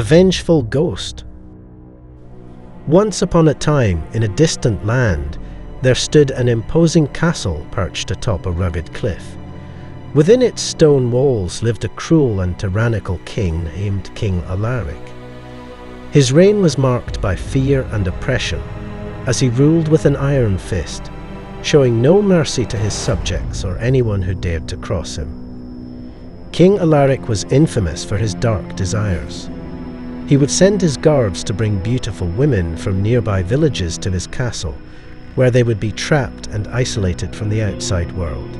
The Vengeful Ghost. Once upon a time, in a distant land, there stood an imposing castle perched atop a rugged cliff. Within its stone walls lived a cruel and tyrannical king named King Alaric. His reign was marked by fear and oppression, as he ruled with an iron fist, showing no mercy to his subjects or anyone who dared to cross him. King Alaric was infamous for his dark desires. He would send his guards to bring beautiful women from nearby villages to his castle, where they would be trapped and isolated from the outside world.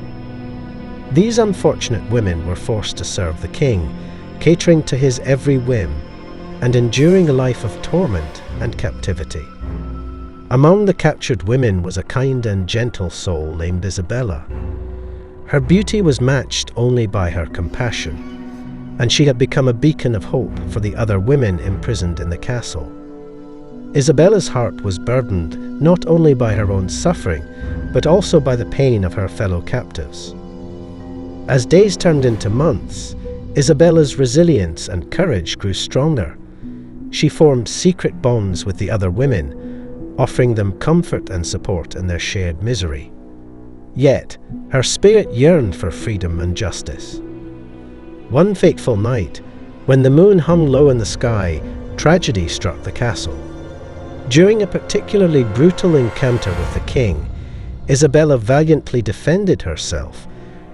These unfortunate women were forced to serve the king, catering to his every whim, and enduring a life of torment and captivity. Among the captured women was a kind and gentle soul named Isabella. Her beauty was matched only by her compassion, and she had become a beacon of hope for the other women imprisoned in the castle. Isabella's heart was burdened not only by her own suffering, but also by the pain of her fellow captives. As days turned into months, Isabella's resilience and courage grew stronger. She formed secret bonds with the other women, offering them comfort and support in their shared misery. Yet, her spirit yearned for freedom and justice. One fateful night, when the moon hung low in the sky, tragedy struck the castle. During a particularly brutal encounter with the king, Isabella valiantly defended herself,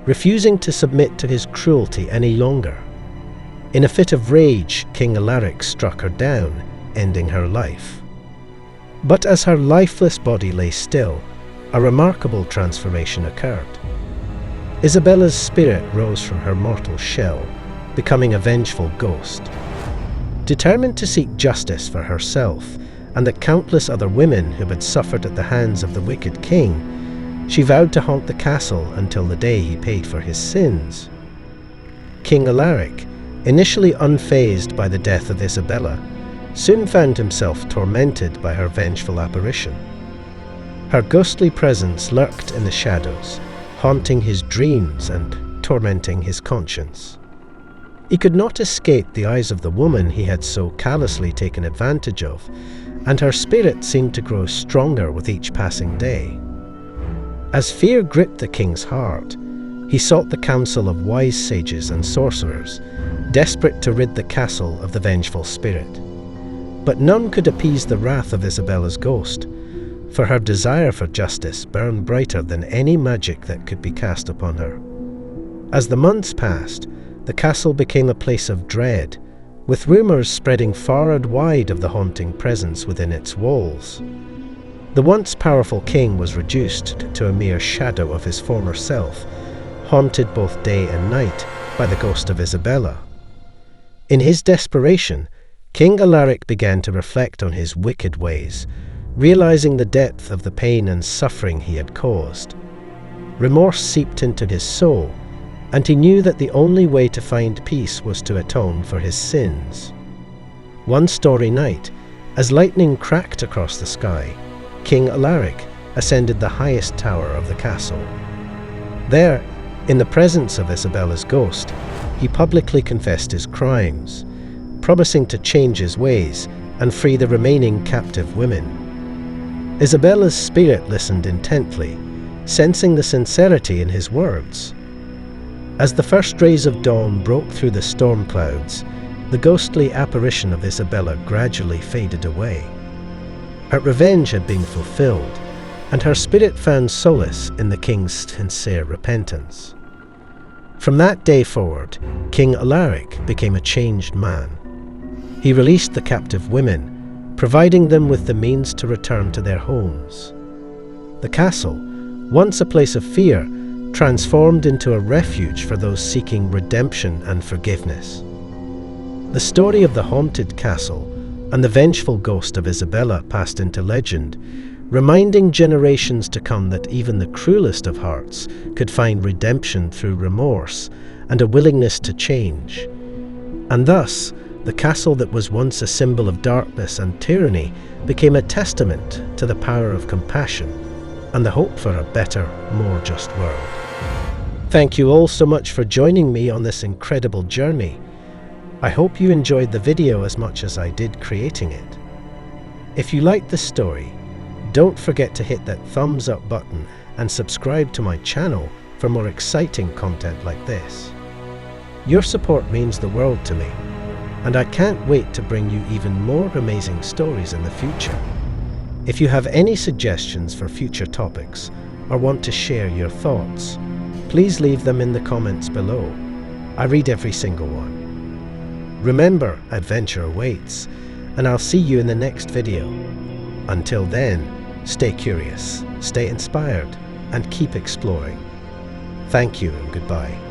refusing to submit to his cruelty any longer. In a fit of rage, King Alaric struck her down, ending her life. But as her lifeless body lay still, a remarkable transformation occurred. Isabella's spirit rose from her mortal shell, becoming a vengeful ghost. Determined to seek justice for herself and the countless other women who had suffered at the hands of the wicked king, she vowed to haunt the castle until the day he paid for his sins. King Alaric, initially unfazed by the death of Isabella, soon found himself tormented by her vengeful apparition. Her ghostly presence lurked in the shadows, haunting his dreams and tormenting his conscience. He could not escape the eyes of the woman he had so callously taken advantage of, and her spirit seemed to grow stronger with each passing day. As fear gripped the king's heart, he sought the counsel of wise sages and sorcerers, desperate to rid the castle of the vengeful spirit. But none could appease the wrath of Isabella's ghost, for her desire for justice burned brighter than any magic that could be cast upon her. As the months passed, the castle became a place of dread, with rumours spreading far and wide of the haunting presence within its walls. The once powerful king was reduced to a mere shadow of his former self, haunted both day and night by the ghost of Isabella. In his desperation, King Alaric began to reflect on his wicked ways, realizing the depth of the pain and suffering he had caused. Remorse seeped into his soul, and he knew that the only way to find peace was to atone for his sins. One starry night, as lightning cracked across the sky, King Alaric ascended the highest tower of the castle. There, in the presence of Isabella's ghost, he publicly confessed his crimes, promising to change his ways and free the remaining captive women. Isabella's spirit listened intently, sensing the sincerity in his words. As the first rays of dawn broke through the storm clouds, the ghostly apparition of Isabella gradually faded away. Her revenge had been fulfilled, and her spirit found solace in the king's sincere repentance. From that day forward, King Alaric became a changed man. He released the captive women, providing them with the means to return to their homes. The castle, once a place of fear, transformed into a refuge for those seeking redemption and forgiveness. The story of the haunted castle and the vengeful ghost of Isabella passed into legend, reminding generations to come that even the cruelest of hearts could find redemption through remorse and a willingness to change. And thus, the castle that was once a symbol of darkness and tyranny became a testament to the power of compassion and the hope for a better, more just world. Thank you all so much for joining me on this incredible journey. I hope you enjoyed the video as much as I did creating it. If you liked the story, don't forget to hit that thumbs up button and subscribe to my channel for more exciting content like this. Your support means the world to me, and I can't wait to bring you even more amazing stories in the future. If you have any suggestions for future topics or want to share your thoughts, please leave them in the comments below. I read every single one. Remember, adventure awaits, and I'll see you in the next video. Until then, stay curious, stay inspired, and keep exploring. Thank you and goodbye.